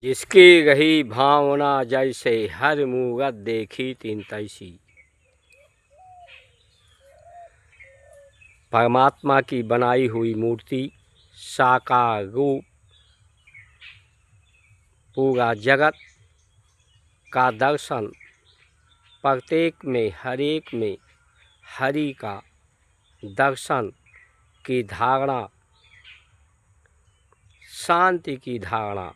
जिसकी रही भावना जैसे हर मूरत देखी तीन तैसी। परमात्मा की बनाई हुई मूर्ति, साकार रूप, पूरा जगत का दर्शन, प्रत्येक में हर एक में हरि का दर्शन की धारणा, शांति की धारणा,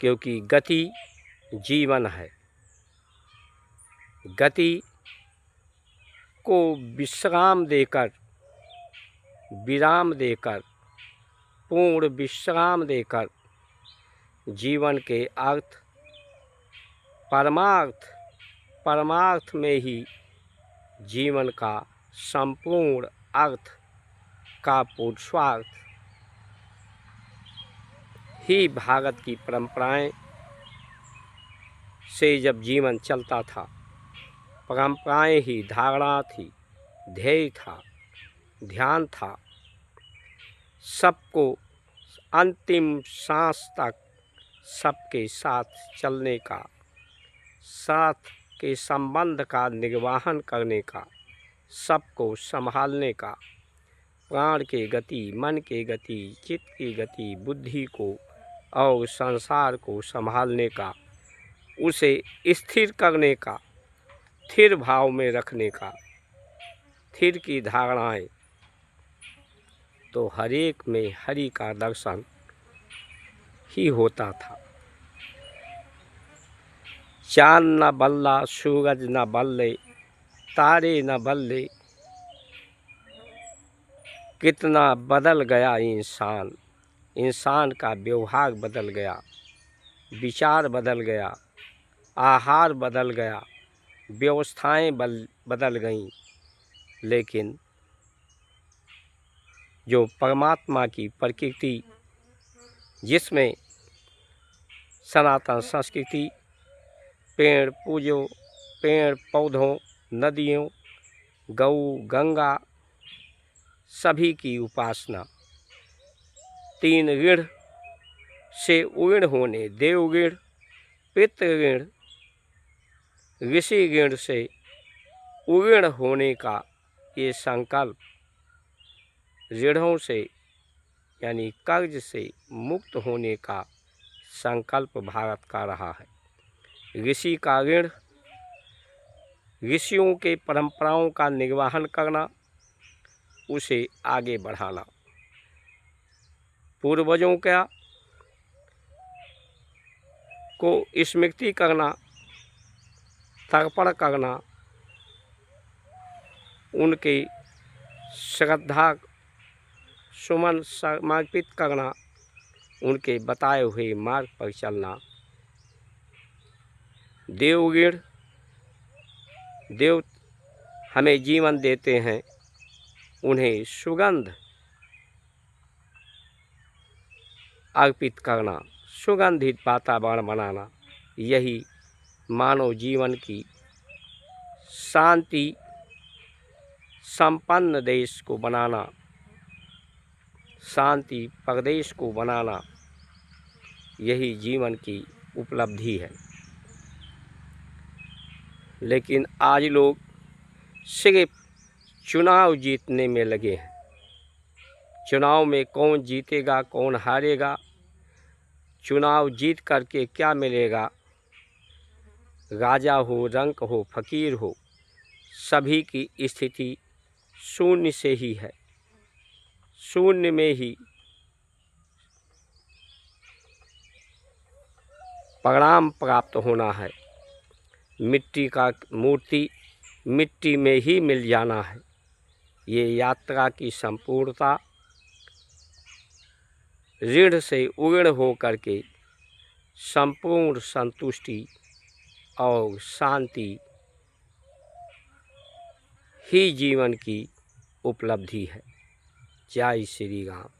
क्योंकि गति जीवन है। गति को विश्राम देकर, विराम देकर, पूर्ण विश्राम देकर जीवन के अर्थ, परमार्थ में ही जीवन का संपूर्ण अर्थ का पुरुषार्थ ही भारत की परंपराएं से जब जीवन चलता था, परंपराएं ही धारणा थी, ध्येय था, ध्यान था, सबको अंतिम सांस तक सबके साथ चलने का, साथ के संबंध का निर्वहन करने का, सबको संभालने का, प्राण की गति, मन की गति, चित्त की गति, बुद्धि को और संसार को संभालने का, उसे स्थिर करने का, स्थिर भाव में रखने का, स्थिर की धारणाएं, तो हर एक में हरि का दर्शन ही होता था। चाँद न बल्ला, सूरज न बल्ले, तारे न बल्ले, कितना बदल गया इंसान। इंसान का व्यवहार बदल गया, विचार बदल गया, आहार बदल गया, व्यवस्थाएं बदल गईं, लेकिन जो परमात्मा की प्रकृति, जिसमें सनातन संस्कृति, पेड़ पूजो, पेड़ पौधों, नदियों, गौ गंगा सभी की उपासना, तीन ऋण से उऋण होने, देव ऋण, पितृ ऋण, ऋषि ऋण से उऋण होने का ये संकल्प, ऋणों से यानी कर्ज से मुक्त होने का संकल्प भारत का रहा है। ऋषि का ऋण, ऋषियों के परंपराओं का निर्वहन करना, उसे आगे बढ़ाना, पूर्वजों का को स्मृति करना, तर्पण करना, उनके श्रद्धा सुमन समर्पित करना, उनके बताए हुए मार्ग पर चलना। देवगण, देव हमें जीवन देते हैं, उन्हें सुगंध अर्पित करना, सुगंधित वातावरण बनाना, यही मानव जीवन की शांति संपन्न देश को बनाना, शांति प्रदेश को बनाना, यही जीवन की उपलब्धि है। लेकिन आज लोग सिर्फ चुनाव जीतने में लगे हैं। चुनाव में कौन जीतेगा, कौन हारेगा, चुनाव जीत करके क्या मिलेगा, राजा हो, रंक हो, फकीर हो, सभी की स्थिति शून्य से ही है। शून्य में ही परिणाम प्राप्त होना है। मिट्टी का मूर्ति मिट्टी में ही मिल जाना है। ये यात्रा की संपूर्णता ऋण से उऋण हो करके संपूर्ण संतुष्टि और शांति ही जीवन की उपलब्धि है। जय श्री राम।